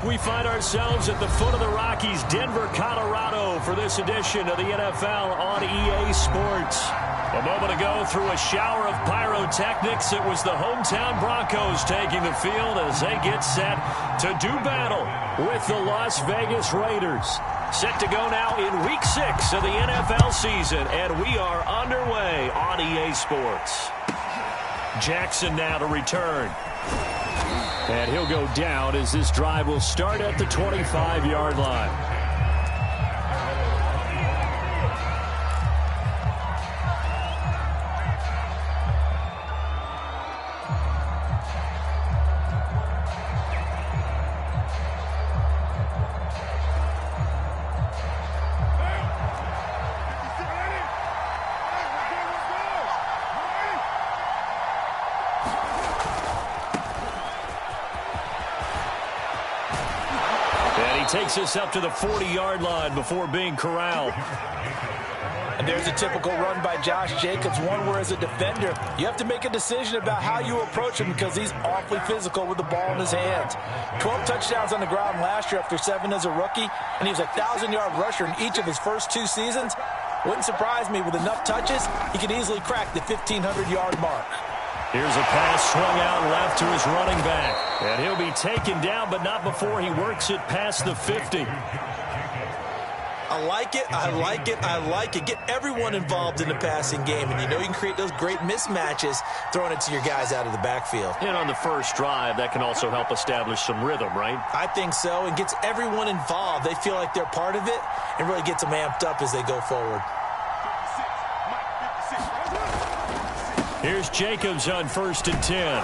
We find ourselves at the foot of the Rockies, Denver, Colorado, for this edition of the NFL on EA Sports. A moment ago, through a shower of pyrotechnics, it was the hometown Broncos taking the field as they get set to do battle with the Las Vegas Raiders. Set to go now in Week 6 of the NFL season, and we are underway on EA Sports. Jackson now to return. And he'll go down as this drive will start at the 25-yard line. Takes us up to the 40-yard line before being corralled. And there's a typical run by Josh Jacobs, one where as a defender, you have to make a decision about how you approach him because he's awfully physical with the ball in his hands. 12 touchdowns on the ground last year after 7 as a rookie, and he was a 1,000-yard rusher in each of his first 2 seasons. Wouldn't surprise me, with enough touches, he could easily crack the 1,500-yard mark. Here's a pass swung out left to his running back. And he'll be taken down, but not before he works it past the 50. I like it, I like it, I like it. Get everyone involved in the passing game, and you know you can create those great mismatches throwing it to your guys out of the backfield. And on the first drive, that can also help establish some rhythm, right? I think so, and gets everyone involved. They feel like they're part of it, and really gets them amped up as they go forward. Here's Jacobs on 1st and 10.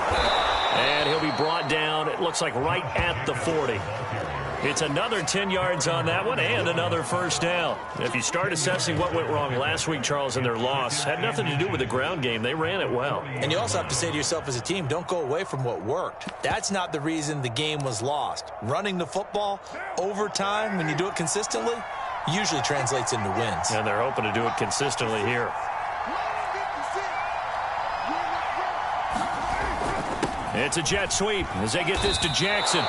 And he'll be brought down, it looks like, right at the 40. It's another 10 yards on that one and another first down. If you start assessing what went wrong last week, Charles, in their loss, had nothing to do with the ground game. They ran it well. And you also have to say to yourself as a team, don't go away from what worked. That's not the reason the game was lost. Running the football over time, when you do it consistently, usually translates into wins. And they're hoping to do it consistently here. It's a jet sweep as they get this to Jackson.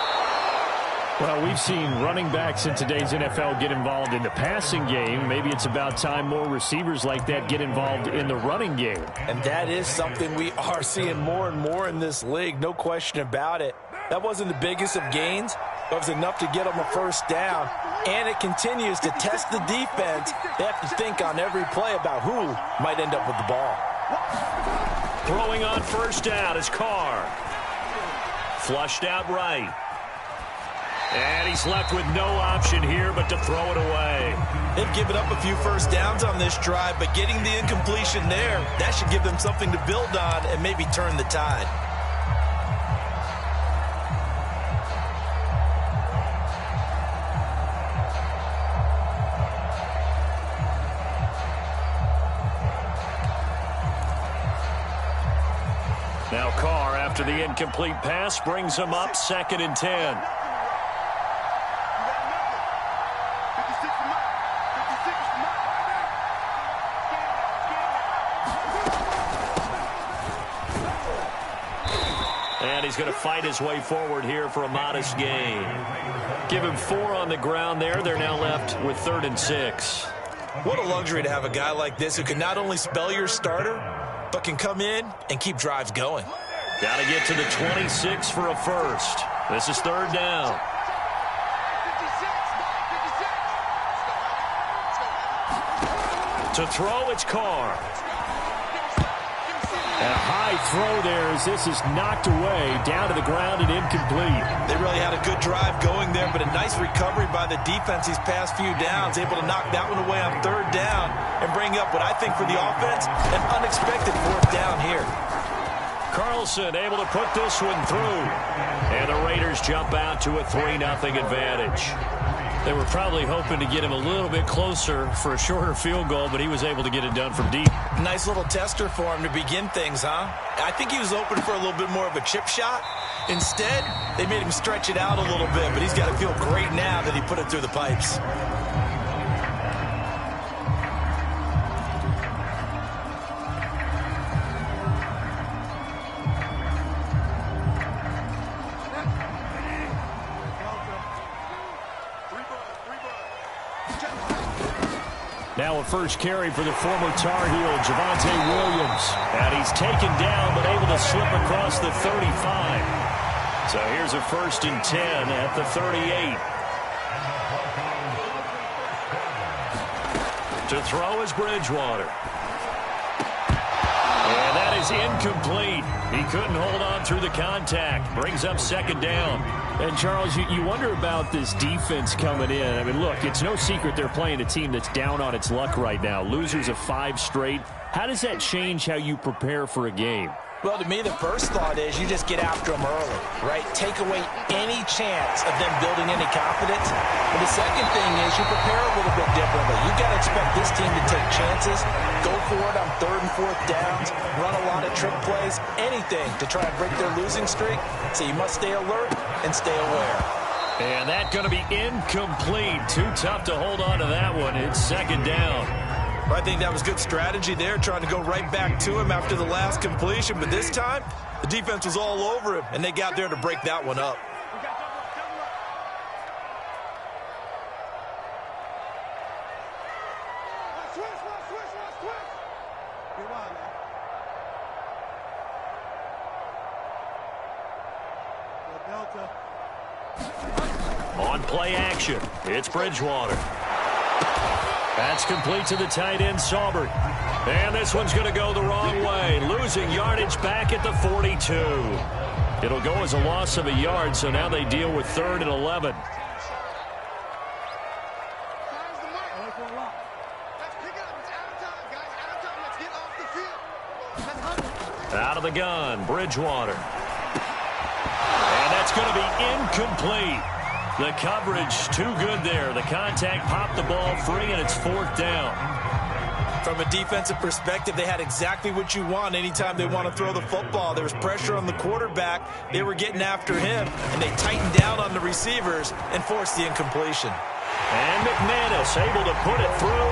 Well, we've seen running backs in today's NFL get involved in the passing game. Maybe it's about time more receivers like that get involved in the running game. And that is something we are seeing more and more in this league, no question about it. That wasn't the biggest of gains, but it was enough to get them a first down. And it continues to test the defense. They have to think on every play about who might end up with the ball. Throwing on first down is Carr. Flushed out right. And he's left with no option here but to throw it away. They've given up a few first downs on this drive, but getting the incompletion there, that should give them something to build on and maybe turn the tide. Now Carr, after the incomplete pass, brings him up 2nd and 10. And he's going to fight his way forward here for a modest gain. Give him 4 on the ground there. They're now left with 3rd and 6. What a luxury to have a guy like this who can not only spell your starter, but can come in and keep drives going. Got to get to the 26 for a first. This is 3rd down. To throw, it's Carr. And a high throw there as this is knocked away, down to the ground and incomplete. They really had a good drive going there, but a nice recovery by the defense these past few downs, able to knock that one away on 3rd down and bring up what I think for the offense, an unexpected 4th down here. Carlson able to put this one through. And the Raiders jump out to a 3-0 advantage. They were probably hoping to get him a little bit closer for a shorter field goal, but he was able to get it done from deep. Nice little tester for him to begin things, huh? I think he was open for a little bit more of a chip shot. Instead, they made him stretch it out a little bit, but he's got to feel great now that he put it through the pipes. Now a first carry for the former Tar Heel, Javonte Williams. And he's taken down, but able to slip across the 35. So here's a 1st and 10 at the 38. To throw is Bridgewater. And that is incomplete. He couldn't hold on through the contact. Brings up 2nd down. And, Charles, you wonder about this defense coming in. I mean, look, it's no secret they're playing a team that's down on its luck right now. Losers of 5 straight. How does that change how you prepare for a game? Well, to me, the first thought is you just get after them early, right? Take away any chance of them building any confidence. But the second thing is you prepare a little bit differently. You've got to expect this team to take chances, go for it on 3rd and 4th downs, run a lot of trick plays, anything to try and break their losing streak. So you must stay alert and stay aware. And that's going to be incomplete. Too tough to hold on to that one. It's 2nd down. I think that was good strategy there, trying to go right back to him after the last completion. But this time, the defense was all over him, and they got there to break that one up. On play action, it's Bridgewater. That's complete to the tight end, Saubert. And this one's going to go the wrong way. Losing yardage back at the 42. It'll go as a loss of a yard, so now they deal with 3rd and 11. Out of the gun, Bridgewater. And that's going to be incomplete. The coverage too good there. The contact popped the ball free, and it's 4th down. From a defensive perspective, they had exactly what you want anytime they want to throw the football. There was pressure on the quarterback. They were getting after him, and they tightened down on the receivers and forced the incompletion. And McManus able to put it through,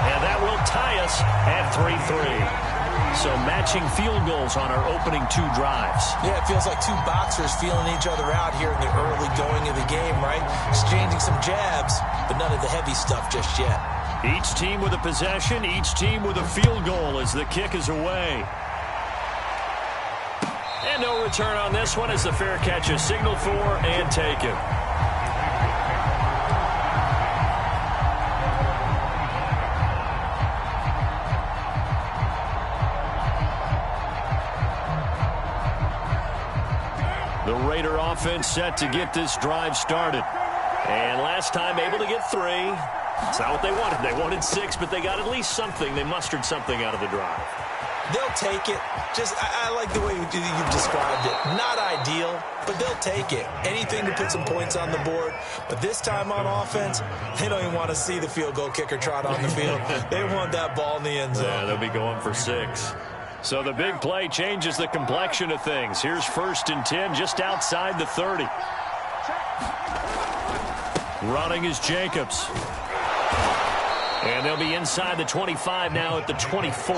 and that will tie us at 3-3. So matching field goals on our opening 2 drives. Yeah, it feels like 2 boxers feeling each other out here in the early going of the game, right? Exchanging some jabs, but none of the heavy stuff just yet. Each team with a possession, each team with a field goal as the kick is away. And no return on this one as the fair catch is signaled for and taken. The Raider offense set to get this drive started. And last time able to get 3. It's not what they wanted. They wanted 6, but they got at least something. They mustered something out of the drive. They'll take it. I like the way you've described it. Not ideal, but they'll take it. Anything to put some points on the board. But this time on offense, they don't even want to see the field goal kicker trot on the field. They want that ball in the end zone. Yeah, they'll be going for 6. So the big play changes the complexion of things. Here's 1st and 10 just outside the 30. Running is Jacobs. And they'll be inside the 25 now at the 24.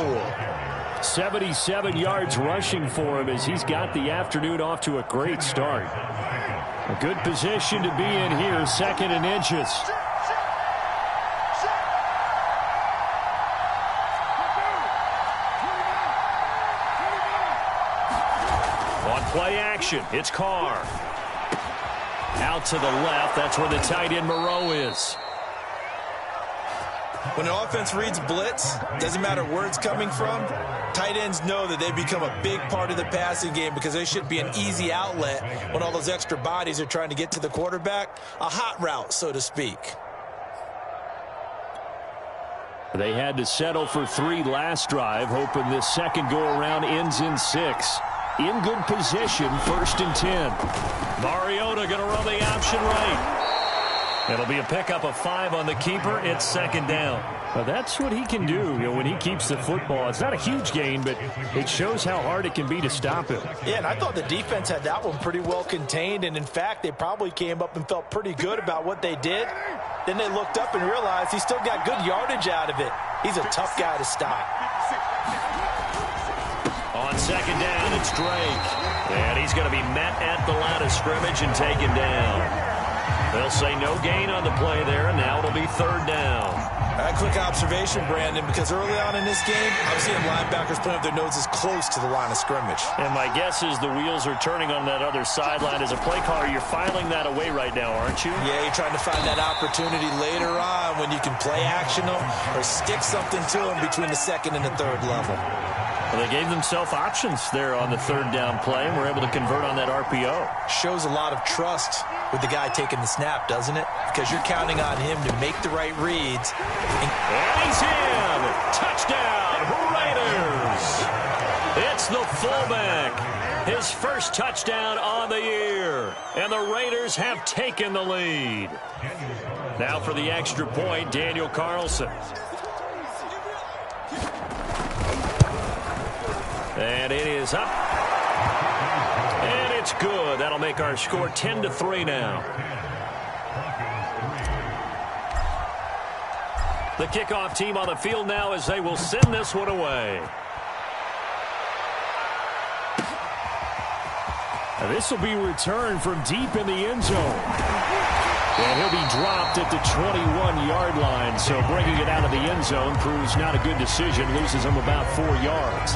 77 yards rushing for him as he's got the afternoon off to a great start. A good position to be in here, 2nd and inches. Play action. It's Carr. Out to the left. That's where the tight end Moreau is. When an offense reads blitz, doesn't matter where it's coming from, tight ends know that they become a big part of the passing game because they should be an easy outlet when all those extra bodies are trying to get to the quarterback. A hot route, so to speak. They had to settle for 3 last drive, hoping this second go-around ends in 6. In good position, 1st and 10. Mariota going to run the option right. It'll be a pickup of 5 on the keeper. It's 2nd down. Well, that's what he can do, when he keeps the football. It's not a huge gain, but it shows how hard it can be to stop him. Yeah, and I thought the defense had that one pretty well contained, and in fact, they probably came up and felt pretty good about what they did. Then they looked up and realized he still got good yardage out of it. He's a tough guy to stop. On 2nd down, it's Drake. And he's going to be met at the line of scrimmage and taken down. They'll say no gain on the play there, and now it'll be third down. A quick observation, Brandon, because early on in this game, I'm seeing linebackers putting up their noses close to the line of scrimmage. And my guess is the wheels are turning on that other sideline. As a play caller, you're filing that away right now, aren't you? Yeah, you're trying to find that opportunity later on when you can play action them or stick something to them between the second and the third level. Well, they gave themselves options there on the third down play, and were able to convert on that RPO. Shows a lot of trust with the guy taking the snap, doesn't it? Because you're counting on him to make the right reads. And he's in! Touchdown, Raiders! It's the fullback. His first touchdown on the year. And the Raiders have taken the lead. Now for the extra point, Daniel Carlson. And it is up. And it's good. That'll make our score 10-3 now. The kickoff team on the field now as they will send this one away. And this will be returned from deep in the end zone. And he'll be dropped at the 21-yard line. So bringing it out of the end zone proves not a good decision. Loses him about 4 yards.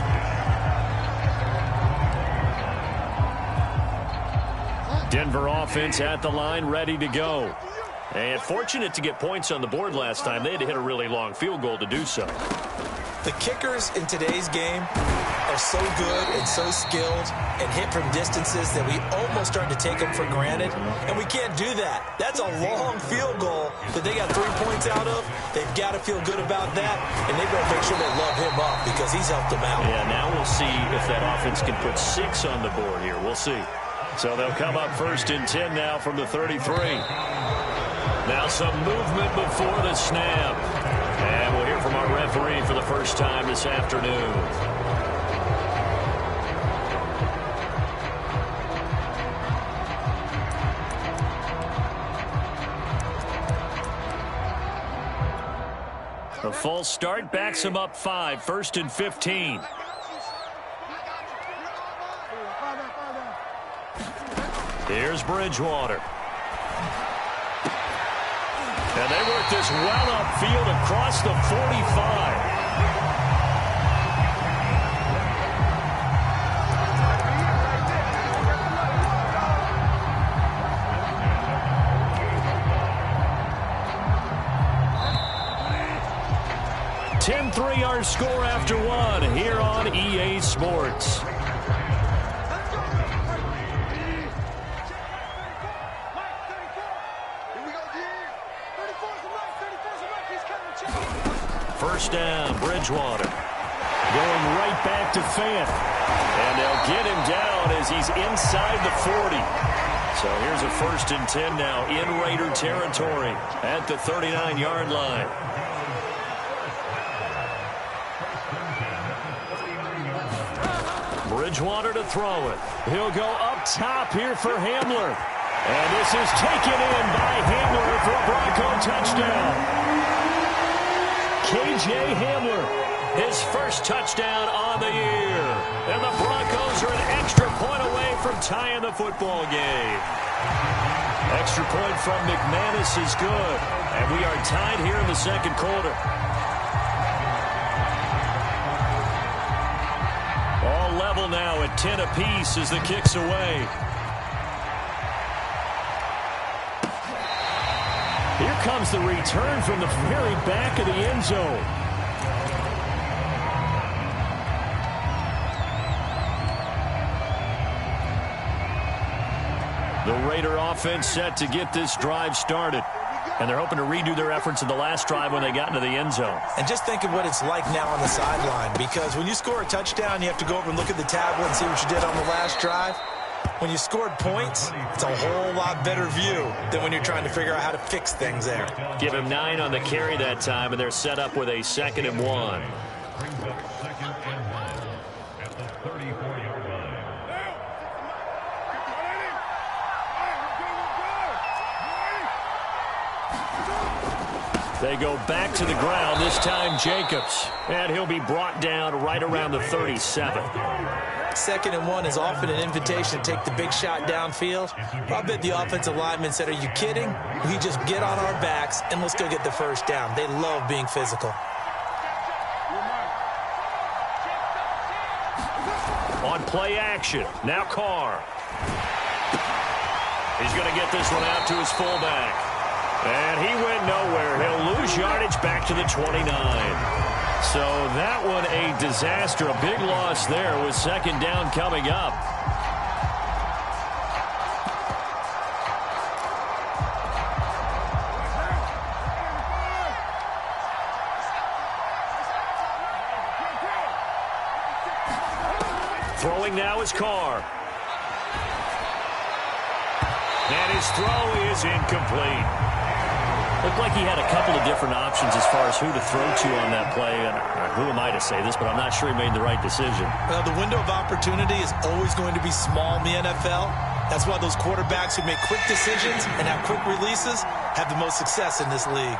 Denver offense at the line, ready to go. And fortunate to get points on the board last time. They had to hit a really long field goal to do so. The kickers in today's game are so good and so skilled and hit from distances that we almost start to take them for granted. And we can't do that. That's a long field goal that they got 3 points out of. They've got to feel good about that. And they've got to make sure they love him up because he's helped them out. Yeah, now we'll see if that offense can put 6 on the board here. We'll see. So they'll come up first and 10 now from the 33. Now some movement before the snap. And we'll hear from our referee for the first time this afternoon. A false start backs him up 5, first and 15. Here's Bridgewater. And they work this well upfield across the 45. Our score after one here on EA Sports. First down, Bridgewater. Going right back to Fant. And they'll get him down as he's inside the 40. So here's a first and 10 now in Raider territory at the 39-yard line. Bridgewater to throw it. He'll go up top here for Hamler. And this is taken in by Hamler for a Bronco touchdown. KJ Hamler, his first touchdown on the year. And the Broncos are an extra point away from tying the football game. Extra point from McManus is good. And we are tied here in the second quarter. All level now at 10 apiece as the kick's away. Here comes the return from the very back of the end zone. The Raider offense set to get this drive started. And they're hoping to redo their efforts in the last drive when they got into the end zone. And just think of what it's like now on the sideline, because when you score a touchdown, you have to go over and look at the tablet and see what you did on the last drive. When you scored points, it's a whole lot better view than when you're trying to figure out how to fix things there. Give him 9 on the carry that time, and they're set up with a 2nd and 1. They go back to the ground, this time Jacobs. And he'll be brought down right around the 37. 2nd and 1 is often an invitation to take the big shot downfield. I bet the offensive lineman said, are you kidding? We just get on our backs and let's go get the first down. They love being physical. On play action, now Carr. He's going to get this one out to his fullback. And he went nowhere. He'll lose yardage back to the 29. So that one a disaster. A big loss there with 2nd down coming up. Throwing now is Carr. And his throw is incomplete. Looked like he had a couple of different options as far as who to throw to on that play. And who am I to say this, but I'm not sure he made the right decision. Well, the window of opportunity is always going to be small in the NFL. That's why those quarterbacks who make quick decisions and have quick releases have the most success in this league.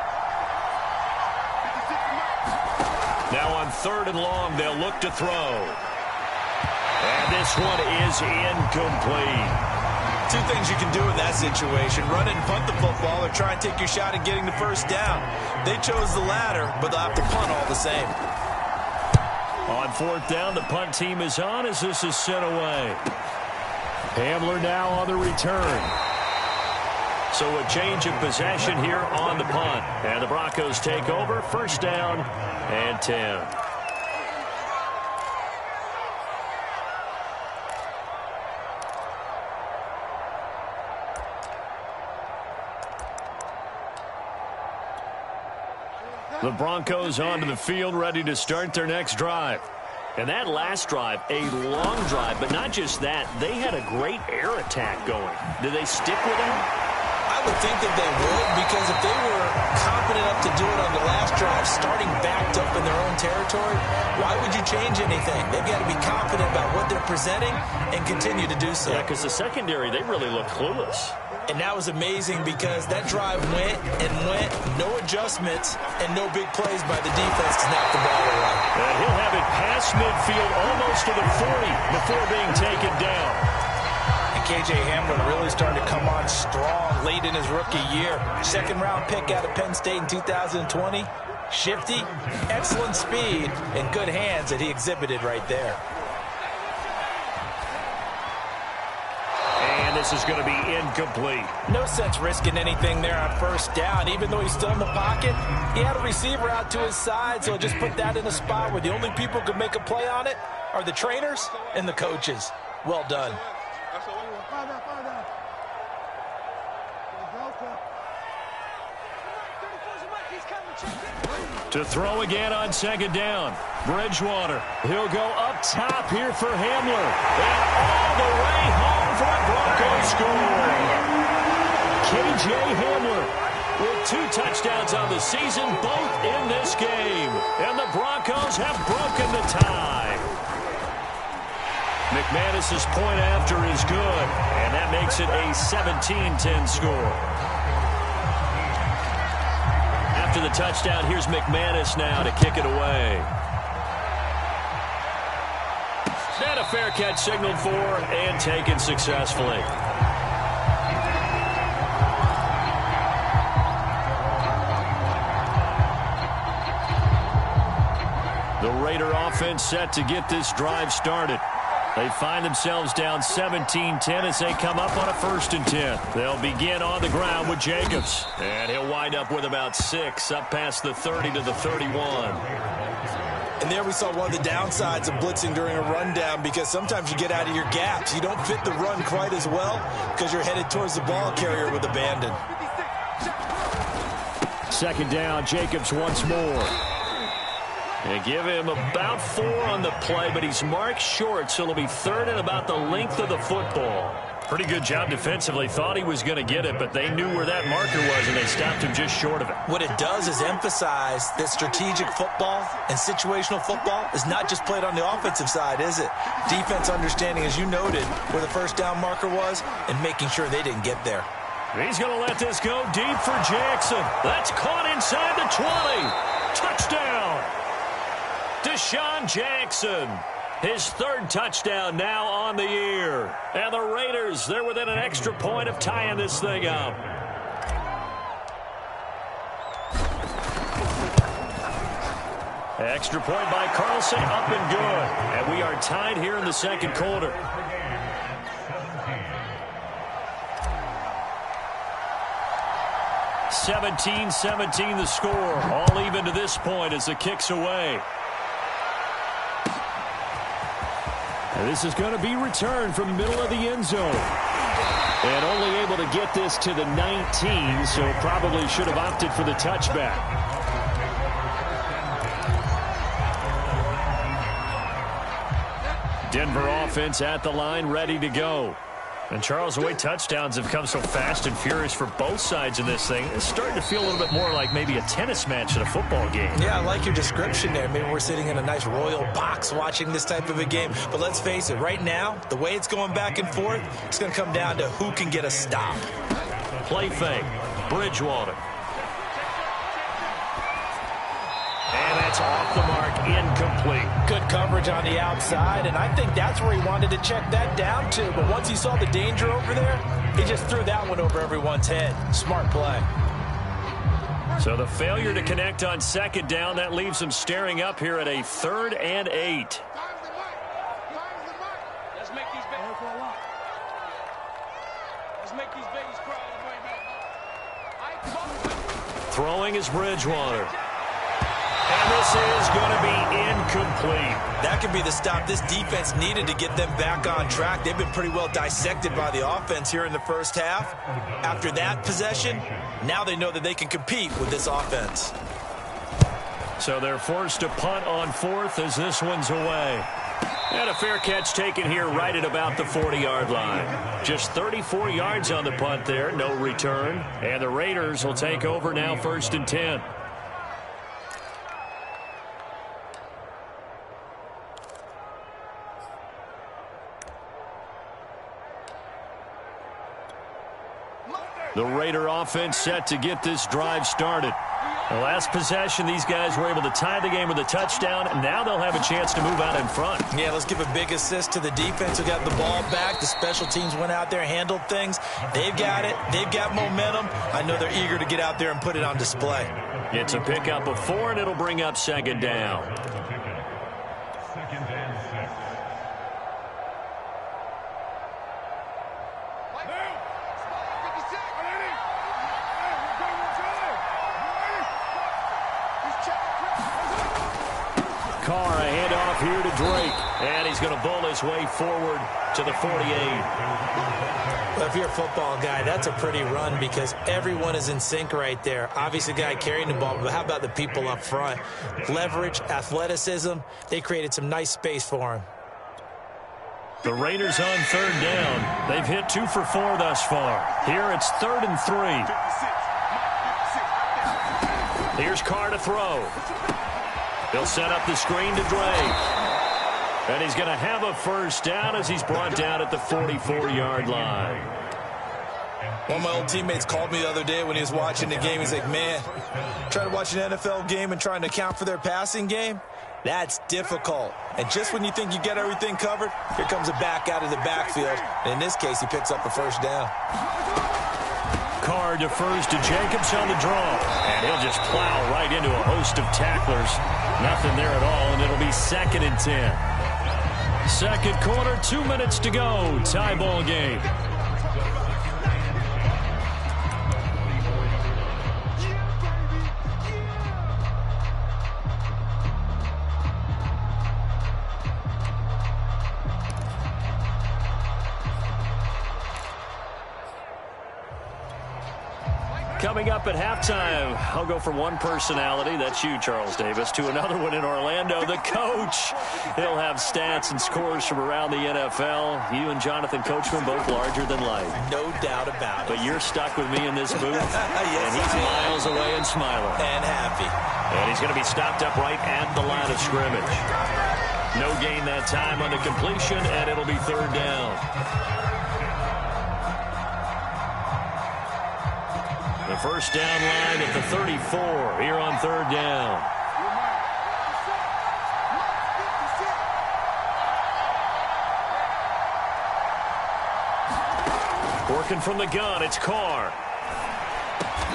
Now on 3rd and long, they'll look to throw. And this one is incomplete. Two things you can do in that situation: run it and punt the football, or try and take your shot at getting the first down. They chose the latter, but they'll have to punt all the same. On 4th down, the punt team is on as this is sent away. Hamler now on the return. So a change of possession here on the punt. And the Broncos take over. 1st down and 10. The Broncos onto the field, ready to start their next drive. And that last drive, a long drive, but not just that. They had a great air attack going. Did they stick with that? I would think that they would, because if they were confident enough to do it on the last drive, starting backed up in their own territory, why would you change anything? They've got to be confident about what they're presenting and continue to do so. Yeah, because the secondary, they really look clueless. And that was amazing because that drive went and went, no adjustments, and no big plays by the defense to knock the ball away. And he'll have it past midfield almost to the 40 before being taken down. And K.J. Hamler really started to come on strong late in his rookie year. 2nd-round pick out of Penn State in 2020. Shifty, excellent speed, and good hands that he exhibited right there. And this is going to be incomplete. No sense risking anything there on 1st down. Even though he's still in the pocket, he had a receiver out to his side, so just put that in a spot where the only people who can make a play on it are the trainers and the coaches. Well done. To throw again on 2nd down. Bridgewater. He'll go up top here for Hamler. And all the way home for a Broncos score. K.J. Hamler with 2 touchdowns on the season, both in this game. And the Broncos have broken the tie. McManus's point after is good. And that makes it a 17-10 score. After the touchdown, here's McManus now to kick it away. And a fair catch signaled for and taken successfully. The Raider offense set to get this drive started. They find themselves down 17-10 as they come up on a 1st and 10. They'll begin on the ground with Jacobs. And he'll wind up with about 6 up past the 30 to the 31. And there we saw one of the downsides of blitzing during a rundown, because sometimes you get out of your gaps. You don't fit the run quite as well because you're headed towards the ball carrier with abandon. 2nd down, Jacobs once more. They give him about 4 on the play, but he's marked short, so it'll be 3rd and about the length of the football. Pretty good job defensively. Thought he was going to get it, but they knew where that marker was, and they stopped him just short of it. What it does is emphasize that strategic football and situational football is not just played on the offensive side, is it? Defense understanding, as you noted, where the 1st down marker was and making sure they didn't get there. He's going to let this go deep for Jackson. That's caught inside the 20. Touchdown. Deshaun Jackson. His third touchdown now on the year. And the Raiders, they're within an extra point of tying this thing up. Extra point by Carlson, up and good. And we are tied here in the second quarter. (17-17) the score. All even to this point as the kick's away. And this is going to be returned from the middle of the end zone. And only able to get this to the 19, so probably should have opted for the touchback. Denver offense at the line, ready to go. And, Charles, the way touchdowns have come so fast and furious for both sides in this thing, it's starting to feel a little bit more like maybe a tennis match in a football game. Yeah, I like your description there. Maybe we're sitting in a nice royal box watching this type of a game. But let's face it, right now, the way it's going back and forth, it's going to come down to who can get a stop. Play fake. Bridgewater. And that's off the mark, incomplete. Good coverage on the outside, and I think that's where he wanted to check that down to. But once he saw the danger over there, he just threw that one over everyone's head. Smart play. So the failure to connect on second down, that leaves him staring up here at a 3rd and 8. Let's make these babies cry. Throwing is Bridgewater. And this is going to be incomplete. That could be the stop this defense needed to get them back on track. They've been pretty well dissected by the offense here in the first half. After that possession, now they know that they can compete with this offense. So they're forced to punt on 4th as this one's away. And a fair catch taken here right at about the 40-yard line. Just 34 yards on the punt there, no return. And the Raiders will take over now 1st and 10. The Raider offense set to get this drive started. The last possession, these guys were able to tie the game with a touchdown, and now they'll have a chance to move out in front. Yeah, let's give a big assist to the defense who got the ball back. The special teams went out there, handled things. They've got it. They've got momentum. I know they're eager to get out there and put it on display. It's a pickup of 4, and it'll bring up 2nd down. Carr, a handoff here to Drake. And he's going to bowl his way forward to the 48. Well, if you're a football guy, that's a pretty run because everyone is in sync right there. Obviously, the guy carrying the ball, but how about the people up front? Leverage, athleticism, they created some nice space for him. The Raiders on 3rd down. They've hit 2 for 4 thus far. Here it's 3rd and 3. Here's Carr to throw. He'll set up the screen to Drake. And he's going to have a 1st down as he's brought down at the 44-yard line. One of my old teammates called me the other day when he was watching the game. He's like, man, trying to watch an NFL game and trying to account for their passing game? That's difficult. And just when you think you get everything covered, here comes a back out of the backfield. And in this case, he picks up a 1st down. Carr defers to Jacobs on the draw. And he'll just plow right into a host of tacklers. Nothing there at all, and it'll be 2nd and 10. Second quarter, 2 minutes to go. Tie ball game. Coming up at halftime, I'll go from one personality, that's you, Charles Davis, to another one in Orlando, the coach. He'll have stats and scores from around the NFL. You and Jonathan Coachman both larger than life. No doubt about it. But you're stuck with me in this booth, yes, and he's miles away and smiling. And happy. And he's going to be stopped up right at the line of scrimmage. No gain that time on the completion, and it'll be 3rd down. The 1st down line at the 34 here on 3rd down. Looking from the gun, it's Carr.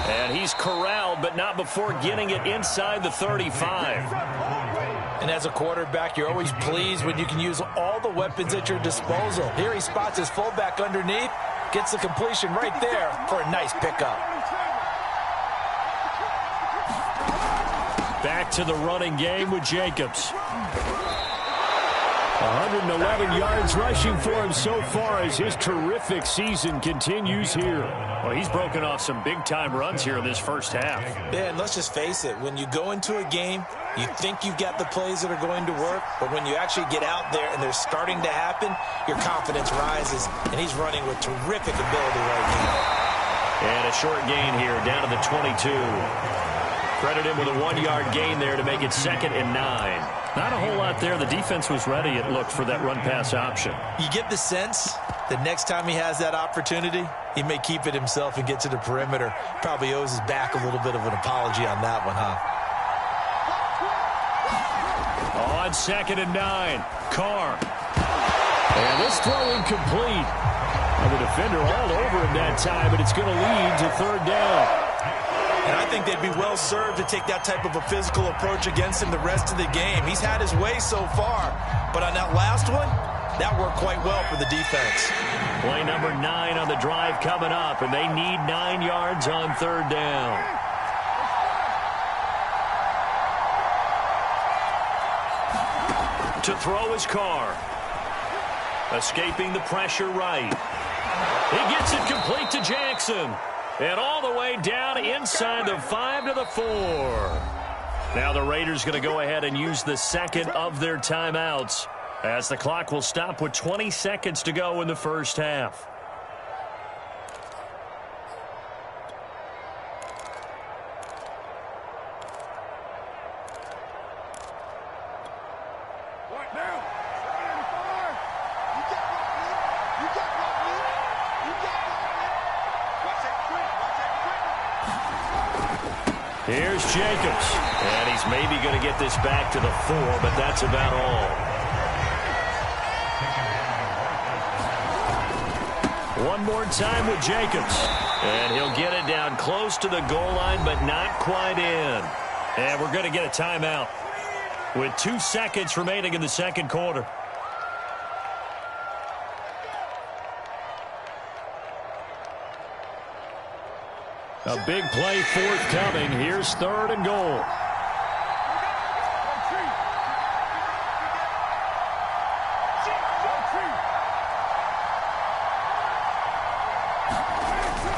And he's corralled, but not before getting it inside the 35. And as a quarterback, you're always pleased when you can use all the weapons at your disposal. Here he spots his fullback underneath, gets the completion right there for a nice pickup. Back to the running game with Jacobs. 111 yards rushing for him so far as his terrific season continues here. Well, he's broken off some big-time runs here in this first half. Yeah, and let's just face it. When you go into a game, you think you've got the plays that are going to work, but when you actually get out there and they're starting to happen, your confidence rises, and he's running with terrific ability right now. And a short gain here, down to the 22. Credit him with a 1-yard gain there to make it 2nd and 9. Not a whole lot there. The defense was ready, it looked, for that run-pass option. You get the sense that next time he has that opportunity, he may keep it himself and get to the perimeter. Probably owes his back a little bit of an apology on that one, huh? On 2nd and 9, Carr. And this throw incomplete. And the defender all over him that time, but it's going to lead to 3rd down. And I think they'd be well served to take that type of a physical approach against him the rest of the game. He's had his way so far, but on that last one, that worked quite well for the defense. Play number 9 on the drive coming up, and they need 9 yards on 3rd down. To throw his Carr. Escaping the pressure right. He gets it complete to Jackson. And all the way down inside the 5 to the 4. Now the Raiders going to go ahead and use the 2nd of their timeouts, as the clock will stop with 20 seconds to go in the first half. Here's Jacobs, and he's maybe going to get this back to the 4, but that's about all. One more time with Jacobs, and he'll get it down close to the goal line, but not quite in. And we're going to get a timeout with 2 seconds remaining in the second quarter. A big play forthcoming. Here's 3rd and goal.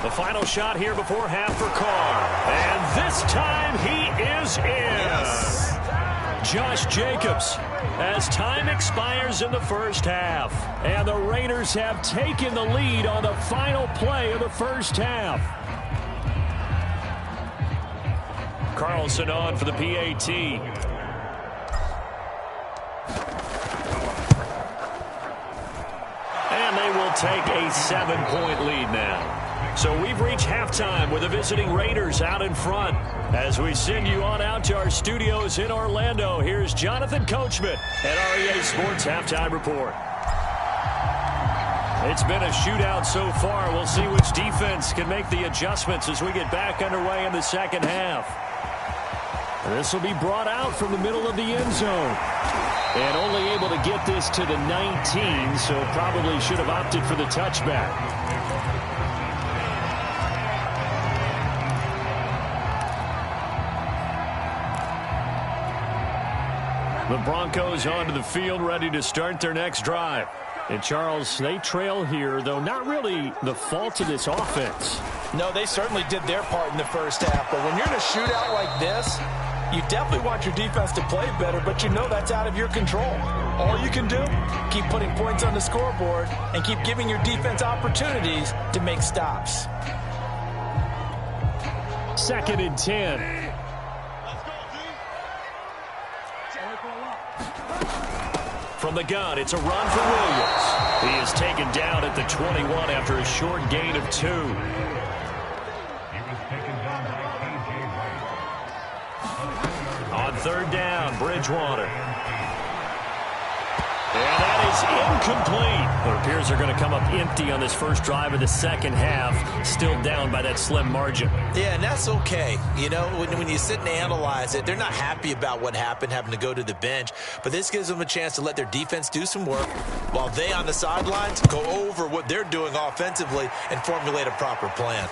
The final shot here before half for Carr. And this time he is in. Yes. Josh Jacobs, as time expires in the first half. And the Raiders have taken the lead on the final play of the first half. Carlson on for the PAT. And they will take a 7-point lead now. So we've reached halftime with the visiting Raiders out in front. As we send you on out to our studios in Orlando, here's Jonathan Coachman at REA Sports Halftime Report. It's been a shootout so far. We'll see which defense can make the adjustments as we get back underway in the second half. This will be brought out from the middle of the end zone. And only able to get this to the 19, so probably should have opted for the touchback. The Broncos onto the field, ready to start their next drive. And, Charles, they trail here, though not really the fault of this offense. No, they certainly did their part in the first half. But when you're in a shootout like this, you definitely want your defense to play better, but you know that's out of your control. All you can do, keep putting points on the scoreboard and keep giving your defense opportunities to make stops. 2nd and 10. From the gun, it's a run for Williams. He is taken down at the 21 after a short gain of 2. On 3rd down, Bridgewater. And that is is incomplete. It appears they're going to come up empty on this first drive of the second half, still down by that slim margin. Yeah, and that's okay. You know, when you sit and analyze it, they're not happy about what happened, having to go to the bench, but this gives them a chance to let their defense do some work while they on the sidelines go over what they're doing offensively and formulate a proper plan.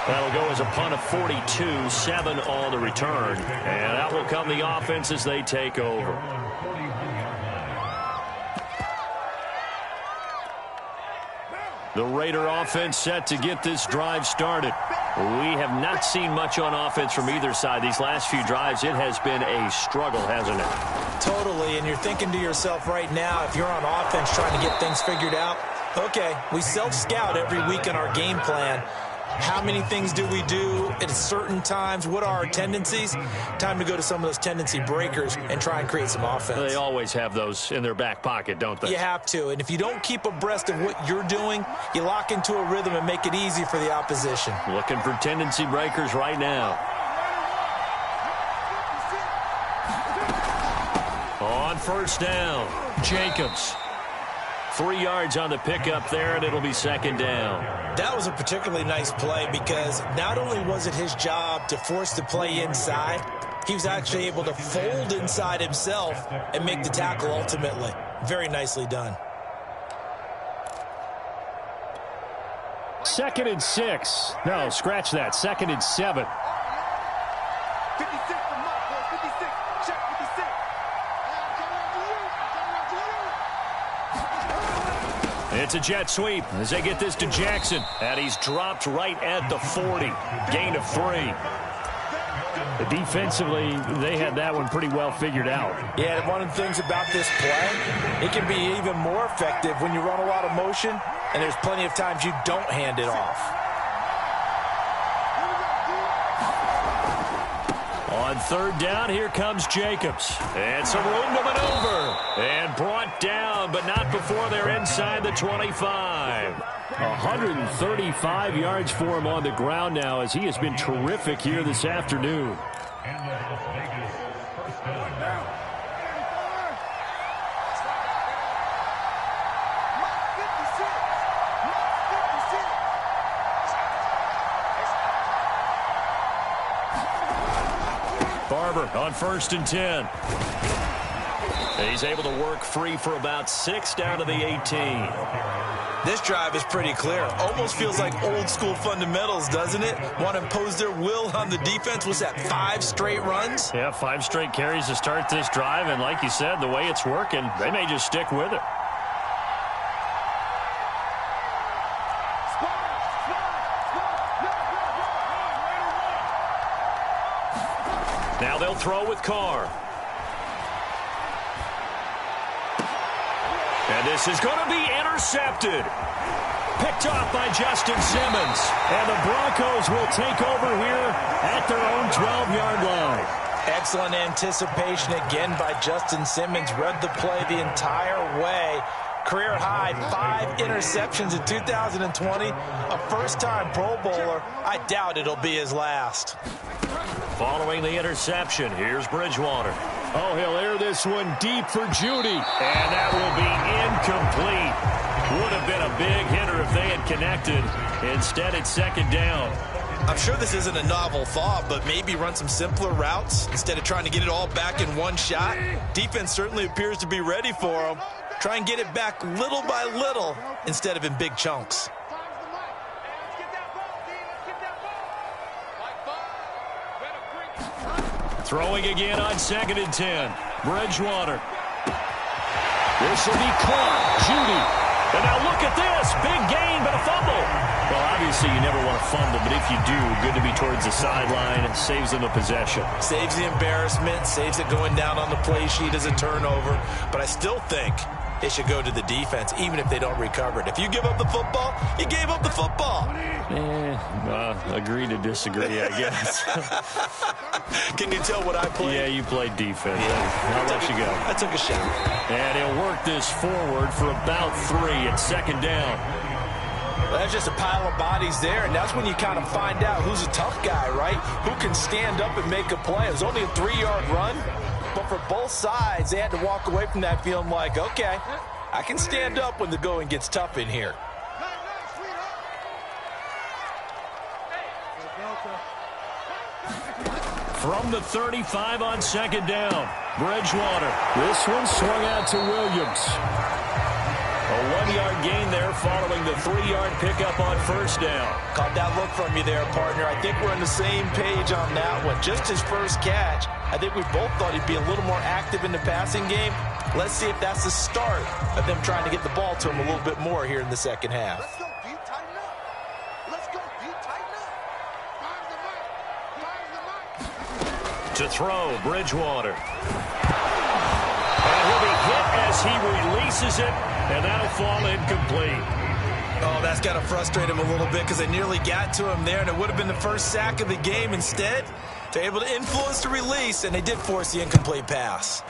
That'll go as a punt of 42, 7 on the return. And out will come the offense as they take over. The Raider offense set to get this drive started. We have not seen much on offense from either side. These last few drives, it has been a struggle, hasn't it? Totally, and you're thinking to yourself right now, if you're on offense trying to get things figured out, okay, we self-scout every week in our game plan. How many things do we do at certain times? What are our tendencies? Time to go to some of those tendency breakers and try and create some offense. They always have those in their back pocket, don't they? You have to. And if you don't keep abreast of what you're doing, you lock into a rhythm and make it easy for the opposition. Looking for tendency breakers right now. On first down, Jacobs. 3 yards on the pickup there, and it'll be second down. That was a particularly nice play because not only was it his job to force the play inside, he was actually able to fold inside himself and make the tackle ultimately. Very nicely done. 2nd and 6. No, scratch that. 2nd and 7. 56 to Mark, boy. 56. Check 56. It's a jet sweep as they get this to Jackson. And he's dropped right at the 40. Gain of 3. Defensively, they had that one pretty well figured out. Yeah, and one of the things about this play, it can be even more effective when you run a lot of motion, and there's plenty of times you don't hand it off. On third down, here comes Jacobs. And some room to maneuver. And brought down, but not before they're inside the 25. 135 yards for him on the ground now as he has been terrific here this afternoon. Barber on 1st and 10. He's able to work free for about 6 down to the 18. This drive is pretty clear. Almost feels like old school fundamentals, doesn't it? Want to impose their will on the defense. Was that 5 straight runs? Yeah, 5 straight carries to start this drive. And like you said, the way it's working, they may just stick with it. Now they'll throw with Carr. And this is going to be intercepted. Picked off by Justin Simmons. And the Broncos will take over here at their own 12-yard line. Excellent anticipation again by Justin Simmons. Read the play the entire way. Career high, 5 interceptions in 2020. A first-time Pro Bowler. I doubt it'll be his last. Following the interception, here's Bridgewater. Oh, he'll air this one deep for Judy. And that will be incomplete. Would have been a big hitter if they had connected. Instead, it's second down. I'm sure this isn't a novel thought, but maybe run some simpler routes instead of trying to get it all back in one shot. Defense certainly appears to be ready for him. Try and get it back little by little instead of in big chunks. Throwing again on 2nd and 10. Bridgewater. This will be caught. Judy. And now look at this. Big gain, but a fumble. Well, obviously you never want to fumble, but if you do, good to be towards the sideline. It saves them the possession. Saves the embarrassment, saves it going down on the play sheet as a turnover. But I still think it should go to the defense, even if they don't recover it. If you give up the football, you gave up the football. Agree to disagree, I guess. Can you tell what I played? Yeah, you played defense. Yeah. I'll let you go. I took a shot. And he'll work this forward for about 3 at second down. Well, that's just a pile of bodies there, and that's when you kind of find out who's a tough guy, right? Who can stand up and make a play. It was only a 3-yard run, But for both sides, they had to walk away from that feeling like, okay, I can stand up when the going gets tough in here. From the 35 on second down, Bridgewater. This one swung out to Williams. A 1-yard gain there following the 3-yard pickup on first down. Caught that look from you there, partner. I think we're on the same page on that one. Just his first catch. I think we both thought he'd be a little more active in the passing game. Let's see if that's the start of them trying to get the ball to him a little bit more here in the second half. Let's go, D. Tighten up. Let's go, D. Tighten up. Fire the mic. Fire the mic. To throw, Bridgewater. And he'll be hit as he releases it, and that'll fall incomplete. Oh, that's got to frustrate him a little bit because they nearly got to him there, and it would have been the first sack of the game. Instead, they're able to influence the release, and they did force the incomplete pass.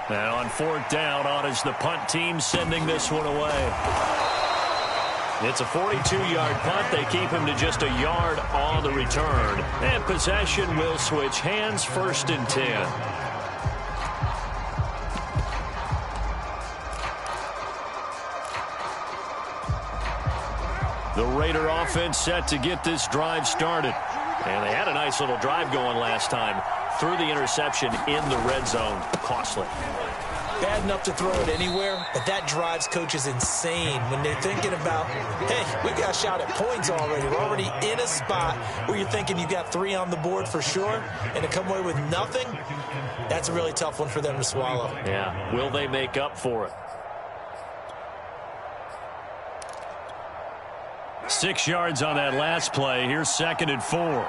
And on fourth down, on is the punt team sending this one away. It's a 42-yard punt. They keep him to just a yard on the return. And possession will switch hands, 1st and 10. The Raider offense set to get this drive started. And they had a nice little drive going last time. Threw the interception in the red zone. Costly. Bad enough to throw it anywhere, but that drives coaches insane when they're thinking about, hey, we got a shot at points already. We're already in a spot where you're thinking you got 3 on the board for sure, and to come away with nothing, that's a really tough one for them to swallow. Yeah, will they make up for it? 6 yards on that last play. Here's 2nd and 4.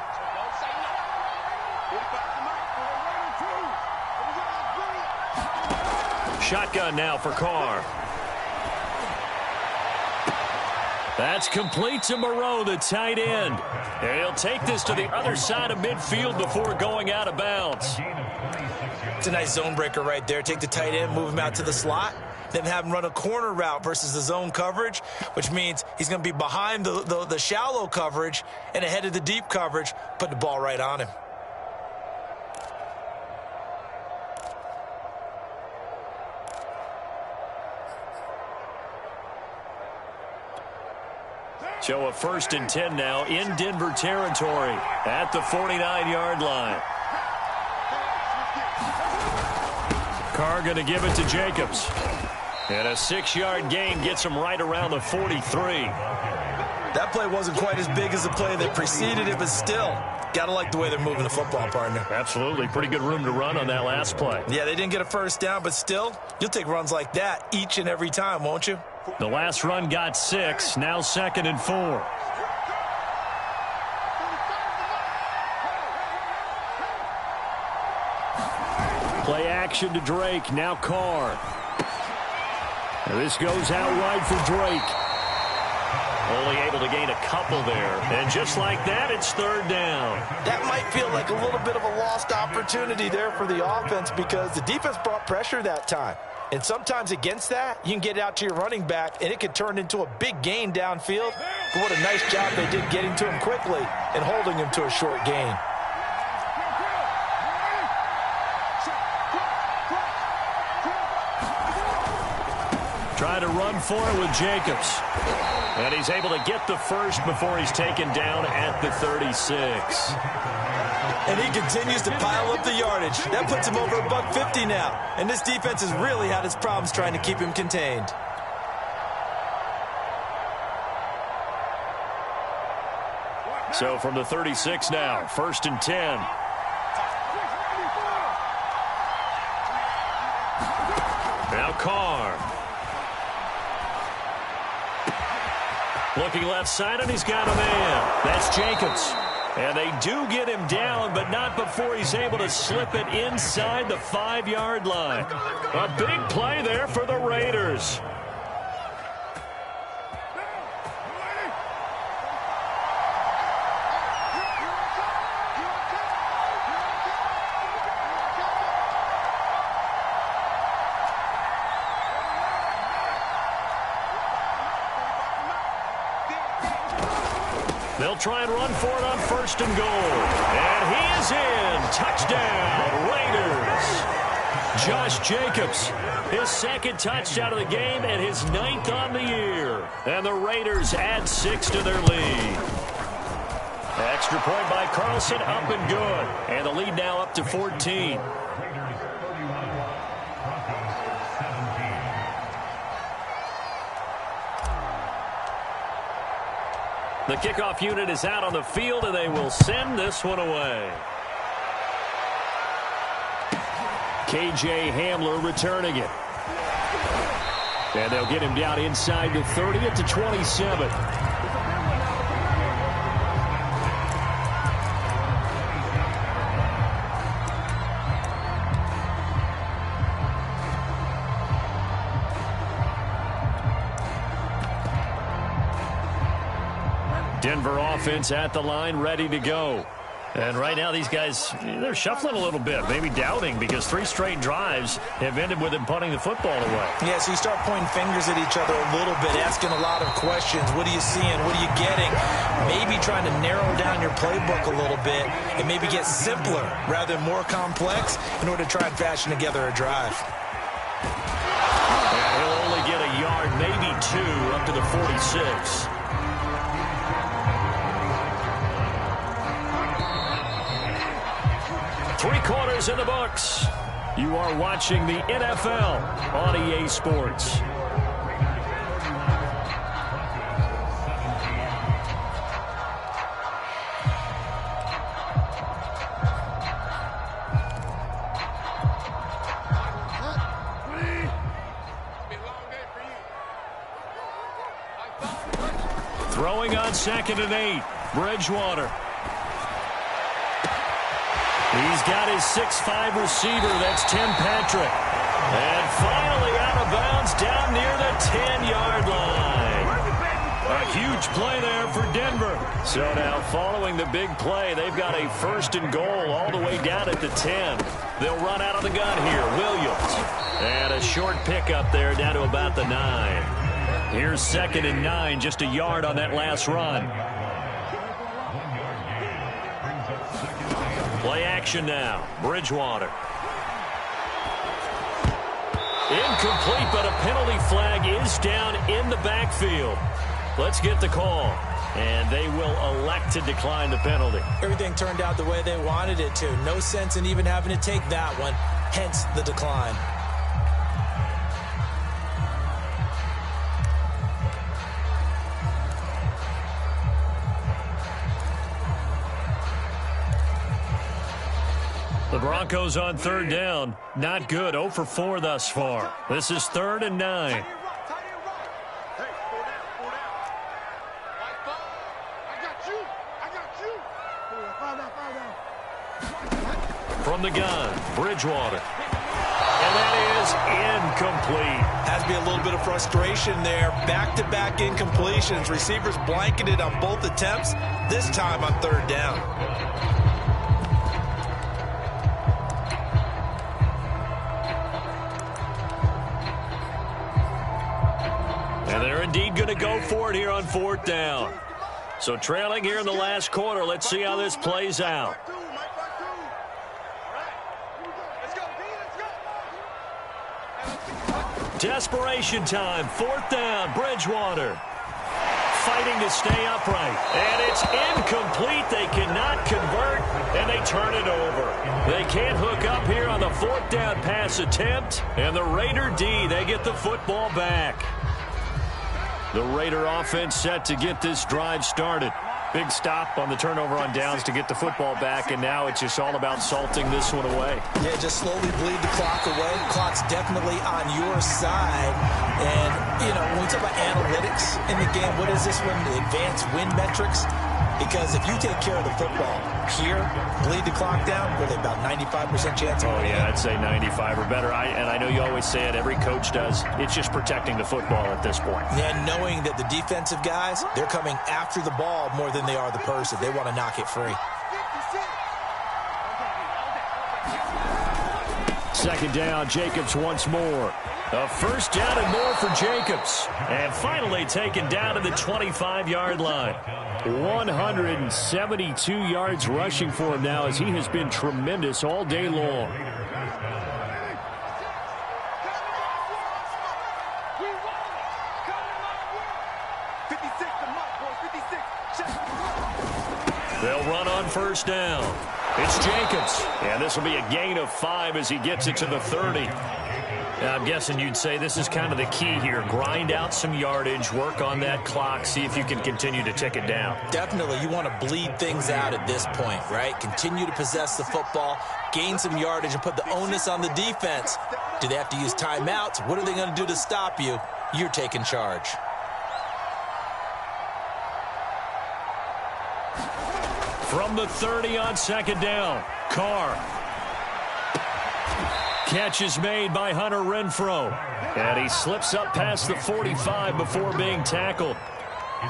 Shotgun now for Carr. That's complete to Moreau, the tight end. And he'll take this to the other side of midfield before going out of bounds. It's a nice zone breaker right there. Take the tight end, move him out to the slot, then have him run a corner route versus the zone coverage, which means he's going to be behind the shallow coverage and ahead of the deep coverage, put the ball right on him. So a 1st and 10 now in Denver territory at the 49-yard line. Carr going to give it to Jacobs. And a 6-yard gain gets him right around the 43. That play wasn't quite as big as the play that preceded it, but still, gotta like the way they're moving the football, partner. Absolutely. Pretty good room to run on that last play. Yeah, they didn't get a first down, but still, you'll take runs like that each and every time, won't you? The last run got 6. Now 2nd and 4. Play action to Drake. Now Carr. And this goes out wide for Drake. Only able to gain a couple there. And just like that, it's 3rd down. That might feel like a little bit of a lost opportunity there for the offense because the defense brought pressure that time. And sometimes against that, you can get it out to your running back, and it could turn into a big gain downfield. But what a nice job they did getting to him quickly and holding him to a short gain. Try to run for it with Jacobs. And he's able to get the first before he's taken down at the 36. And he continues to pile up the yardage. That puts him over $150 now. And this defense has really had its problems trying to keep him contained. So from the 36 now, 1st and 10. Now Carr. Looking left side, and he's got a man. That's Jacobs. And they do get him down, but not before he's able to slip it inside the 5-yard line. A big play there for the Raiders. They'll try and run for it on 1st and goal. And he is in. Touchdown, Raiders. Josh Jacobs, his second touchdown of the game and his 9th on the year. And the Raiders add 6 to their lead. Extra point by Carlson, up and good. And the lead now up to 14. The kickoff unit is out on the field, and they will send this one away. K.J. Hamler returning it. And they'll get him down inside the 30 at the 27. Denver offense at the line, ready to go. And right now these guys, they're shuffling a little bit, maybe doubting, because 3 straight drives have ended with them punting the football away. Yeah, so you start pointing fingers at each other a little bit, asking a lot of questions. What are you seeing? What are you getting? Maybe trying to narrow down your playbook a little bit and maybe get simpler rather than more complex in order to try and fashion together a drive. And he'll only get a yard, maybe 2, up to the 46. 3 quarters in the books. You are watching the NFL on EA Sports. Throwing on 2nd and 8, Bridgewater. He's got his 6'5" receiver. That's Tim Patrick. And finally out of bounds down near the 10-yard line. A huge play there for Denver. So now following the big play, they've got a 1st and goal all the way down at the 10. They'll run out of the gun here. Williams. And a short pickup there down to about the 9. Here's 2nd and 9, just a yard on that last run. Play action now. Bridgewater. Incomplete, but a penalty flag is down in the backfield. Let's get the call. And they will elect to decline the penalty. Everything turned out the way they wanted it to. No sense in even having to take that one, hence the decline. The Broncos on 3rd down. Not good. 0 for 4 thus far. This is 3rd and 9. From the gun, Bridgewater. And that is incomplete. Has to be a little bit of frustration there. Back-to-back incompletions. Receivers blanketed on both attempts, this time on 3rd down. And they're indeed going to go for it here on 4th down. So trailing here in the last quarter. Let's see how this plays out. Desperation time. 4th down. Bridgewater. Fighting to stay upright. And it's incomplete. They cannot convert, and they turn it over. They can't hook up here on the 4th down pass attempt. And the Raider D, they get the football back. The Raider offense set to get this drive started. Big stop on the turnover on downs to get the football back, and now it's just all about salting this one away. Yeah, just slowly bleed the clock away. The clock's definitely on your side. And, you know, when we talk about analytics in the game, what is this one? The advanced win metrics? Because if you take care of the football here, bleed the clock down, with about 95% chance of winning. Oh, yeah, I'd say 95 or better. And I know you always say it, every coach does. It's just protecting the football at this point. And knowing that the defensive guys, they're coming after the ball more than they are the person. They want to knock it free. 2nd down, Jacobs once more. A 1st down and more for Jacobs. And finally taken down to the 25-yard line. 172 yards rushing for him now, as he has been tremendous all day long. on first down. It's Jacobs. And this will be a gain of 5 as he gets it to the 30. Now, I'm guessing you'd say this is kind of the key here. Grind out some yardage, work on that clock, see if you can continue to tick it down. Definitely, you want to bleed things out at this point, right? Continue to possess the football, gain some yardage, and put the onus on the defense. Do they have to use timeouts? What are they going to do to stop you? You're taking charge. From the 30 on second down, Carr. Catch is made by Hunter Renfrow. And he slips up past the 45 before being tackled.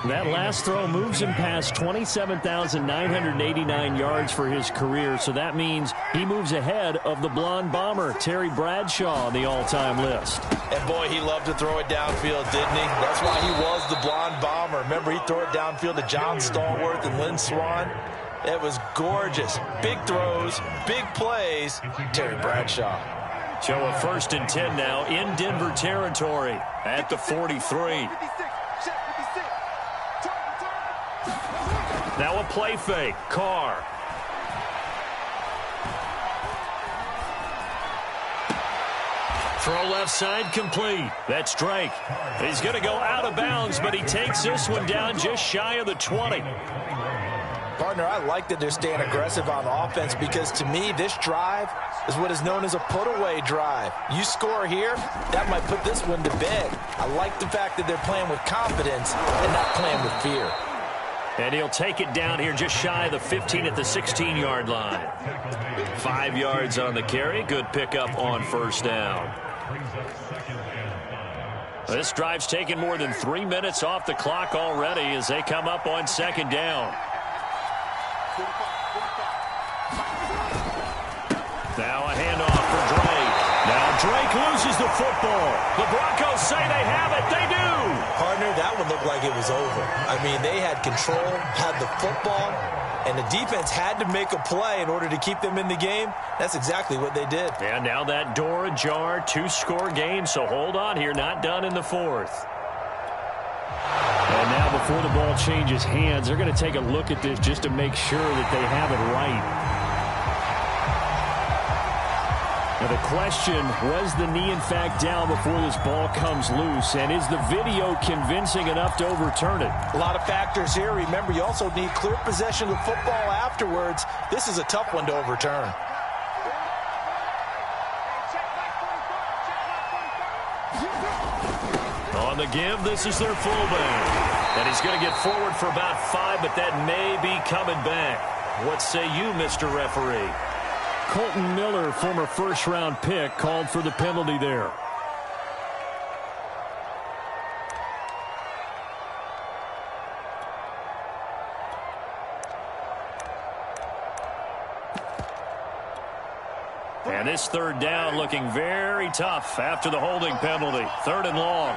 That last throw moves him past 27,989 yards for his career. So that means he moves ahead of the blonde bomber, Terry Bradshaw, on the all-time list. And boy, he loved to throw it downfield, didn't he? That's why he was the blonde bomber. Remember, he'd throw it downfield to John Stallworth and Lynn Swann. It was gorgeous. Big throws, big plays. Terry Bradshaw. So a 1st and 10 now in Denver territory at the 43. Now a play fake. Carr. Throw left side complete. That's Drake. He's going to go out of bounds, but he takes this one down just shy of the 20. Partner, I like that they're staying aggressive on offense because, to me, this drive is what is known as a put-away drive. You score here, that might put this one to bed. I like the fact that they're playing with confidence and not playing with fear. And he'll take it down here just shy of the 15 at the 16-yard line. 5 yards on the carry. Good pickup on first down. This drive's taken more than 3 minutes off the clock already as they come up on second down. Now a handoff for Drake. Now Drake loses the football. The Broncos say they have it. They do. Partner, that one looked like it was over. I mean, they had control, had the football, and the defense had to make a play in order to keep them in the game. That's exactly what they did. And now that door ajar, 2-score game, so hold on here. Not done in the 4th. And now before the ball changes hands, they're going to take a look at this just to make sure that they have it right. Now the question, was the knee in fact down before this ball comes loose? And is the video convincing enough to overturn it? A lot of factors here. Remember, you also need clear possession of the football afterwards. This is a tough one to overturn. On the give, this is their fullback. And he's going to get forward for about 5, but that may be coming back. What say you, Mr. Referee? Colton Miller, former first-round pick, called for the penalty there. And this 3rd down looking very tough after the holding penalty. 3rd and long.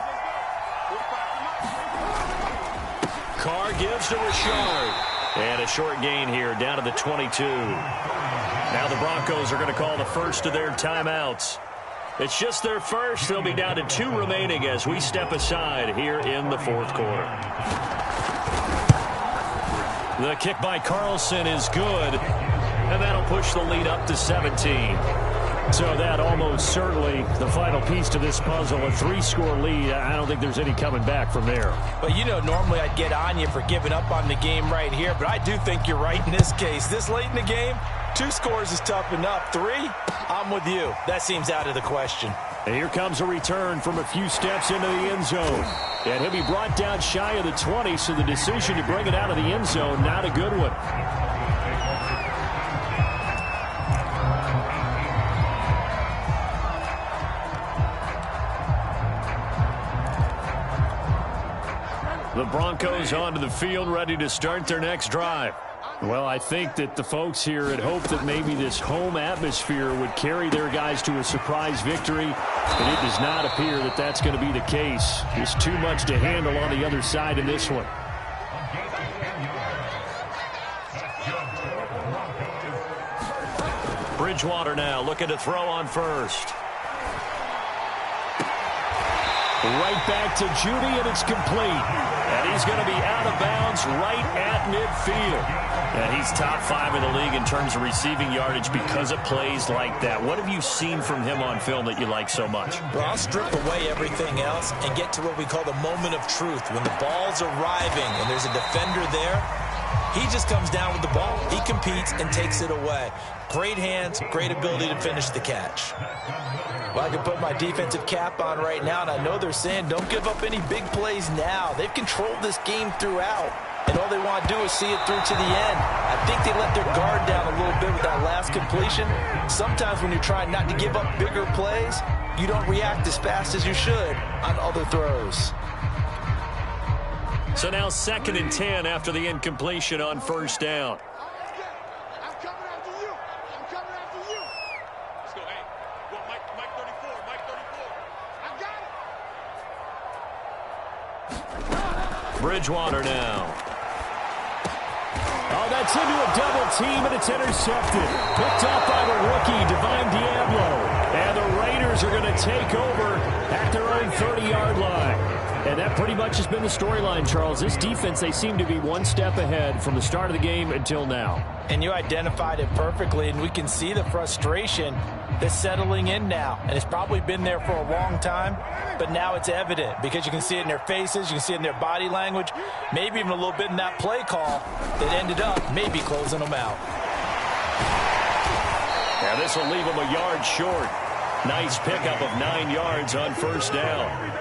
Carr gives to Richard. And a short gain here down to the 22. Now the Broncos are going to call the first of their timeouts. It's just their first. They'll be down to 2 remaining as we step aside here in the 4th quarter. The kick by Carlson is good. And that'll push the lead up to 17. So that almost certainly the final piece to this puzzle, a 3-score lead. I don't think there's any coming back from there. But you know, normally I'd get on you for giving up on the game right here, but I do think you're right in this case. This late in the game, 2 scores is tough enough. 3, I'm with you. That seems out of the question. And here comes a return from a few steps into the end zone. And he'll be brought down shy of the 20, so the decision to bring it out of the end zone, not a good one. The Broncos onto the field, ready to start their next drive. Well, I think that the folks here had hoped that maybe this home atmosphere would carry their guys to a surprise victory, but it does not appear that that's going to be the case. Just too much to handle on the other side in this one. Bridgewater now looking to throw on first. Right back to Judy, and it's complete. And he's going to be out of bounds right at midfield. And he's top 5 in the league in terms of receiving yardage because of plays like that. What have you seen from him on film that you like so much? Well, I'll strip away everything else and get to what we call the moment of truth. When the ball's arriving and there's a defender there, he just comes down with the ball. He competes and takes it away. Great hands, great ability to finish the catch. Well, I can put my defensive cap on right now, and I know they're saying don't give up any big plays now. They've controlled this game throughout, and all they want to do is see it through to the end. I think they let their guard down a little bit with that last completion. Sometimes when you're trying not to give up bigger plays, you don't react as fast as you should on other throws. So now 2nd and 10 after the incompletion on first down. I'm coming after you. I'm coming after you. Let's go. Hey, go Mike 34. Mike 34. I got it. Bridgewater now. Oh, that's into a double team, and it's intercepted. Picked up by the rookie, Divine Diablo. And the Raiders are going to take over at their own 30-yard line. And that pretty much has been the storyline, Charles. This defense, they seem to be one step ahead from the start of the game until now. And you identified it perfectly, and we can see the frustration that's settling in now. And it's probably been there for a long time, but now it's evident because you can see it in their faces, you can see it in their body language, maybe even a little bit in that play call that ended up maybe closing them out. Yeah, this will leave them a yard short. Nice pickup of 9 yards on first down.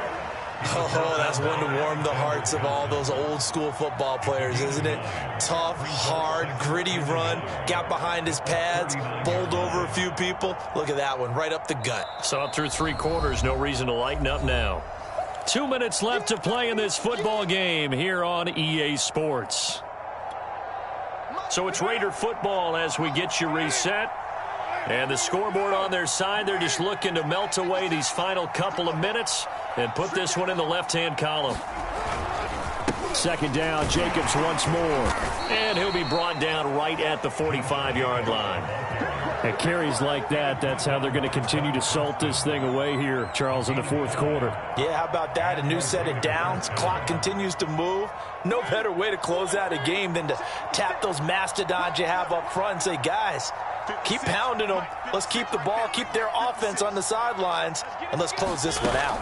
Oh, that's one to warm the hearts of all those old school football players, isn't it? Tough, hard, gritty run, got behind his pads, bowled over a few people. Look at that one, right up the gut. Saw it through 3 quarters, no reason to lighten up now. 2 minutes left to play in this football game here on EA Sports. So it's Raider football as we get you reset. And the scoreboard on their side, they're just looking to melt away these final couple of minutes and put this one in the left-hand column. 2nd down, Jacobs once more. And he'll be brought down right at the 45-yard line. And carries like that, that's how they're going to continue to salt this thing away here, Charles, in the 4th quarter. Yeah, how about that? A new set of downs. Clock continues to move. No better way to close out a game than to tap those mastodons you have up front and say, guys, keep pounding them. Let's keep the ball, keep their offense on the sidelines, and let's close this one out.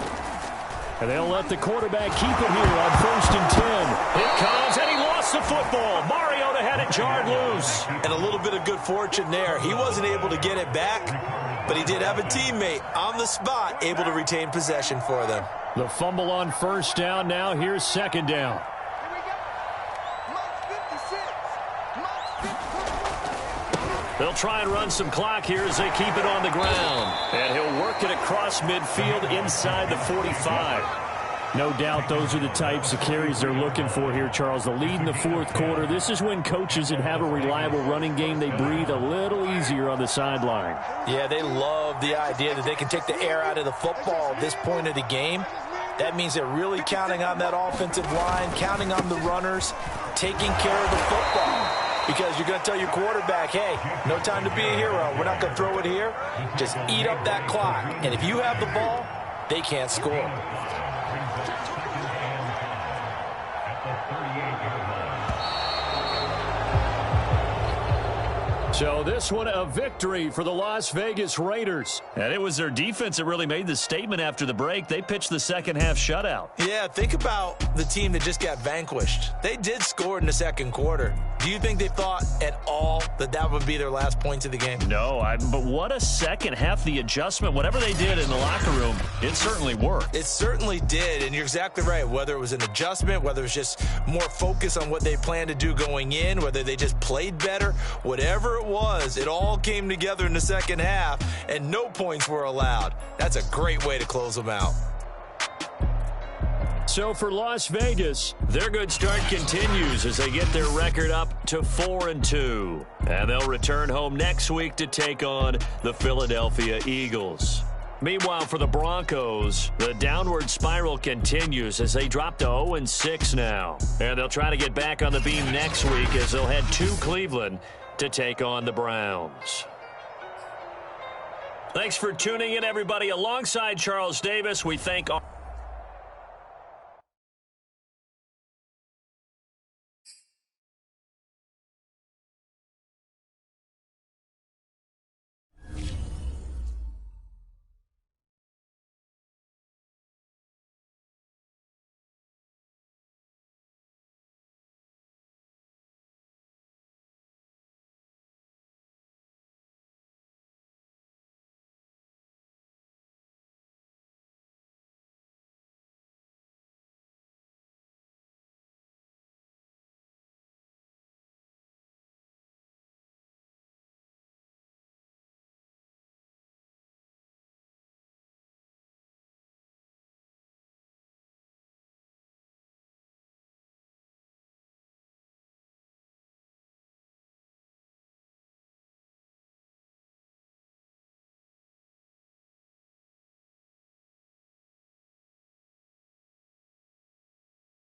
And they'll let the quarterback keep it here on 1st and 10. It comes, and he lost the football. Mariota had it jarred loose. And a little bit of good fortune there. He wasn't able to get it back, but he did have a teammate on the spot able to retain possession for them. The fumble on first down. Now here's 2nd down. They'll try and run some clock here as they keep it on the ground. And he'll work it across midfield inside the 45. No doubt those are the types of carries they're looking for here, Charles. The lead in the 4th quarter. This is when coaches that have a reliable running game, they breathe a little easier on the sideline. Yeah, they love the idea that they can take the air out of the football at this point of the game. That means they're really counting on that offensive line, counting on the runners, taking care of the football. Because you're going to tell your quarterback, hey, no time to be a hero. We're not going to throw it here. Just eat up that clock. And if you have the ball, they can't score. So this one a victory for the Las Vegas Raiders. And it was their defense that really made the statement after the break. They pitched the second-half shutout. Yeah, think about the team that just got vanquished. They did score in the 2nd quarter. Do you think they thought at all that that would be their last points of the game? No, but what a second half. The adjustment, whatever they did in the locker room, it certainly worked. It certainly did, and you're exactly right. Whether it was an adjustment, whether it was just more focus on what they planned to do going in, whether they just played better, whatever it was, it all came together in the 2nd half, and no points were allowed. That's a great way to close them out. So for Las Vegas, their good start continues as they get their record up to 4-2. And they'll return home next week to take on the Philadelphia Eagles. Meanwhile, for the Broncos, the downward spiral continues as they drop to 0-6 now. And they'll try to get back on the beam next week as they'll head to Cleveland to take on the Browns. Thanks for tuning in, everybody. Alongside Charles Davis, we thank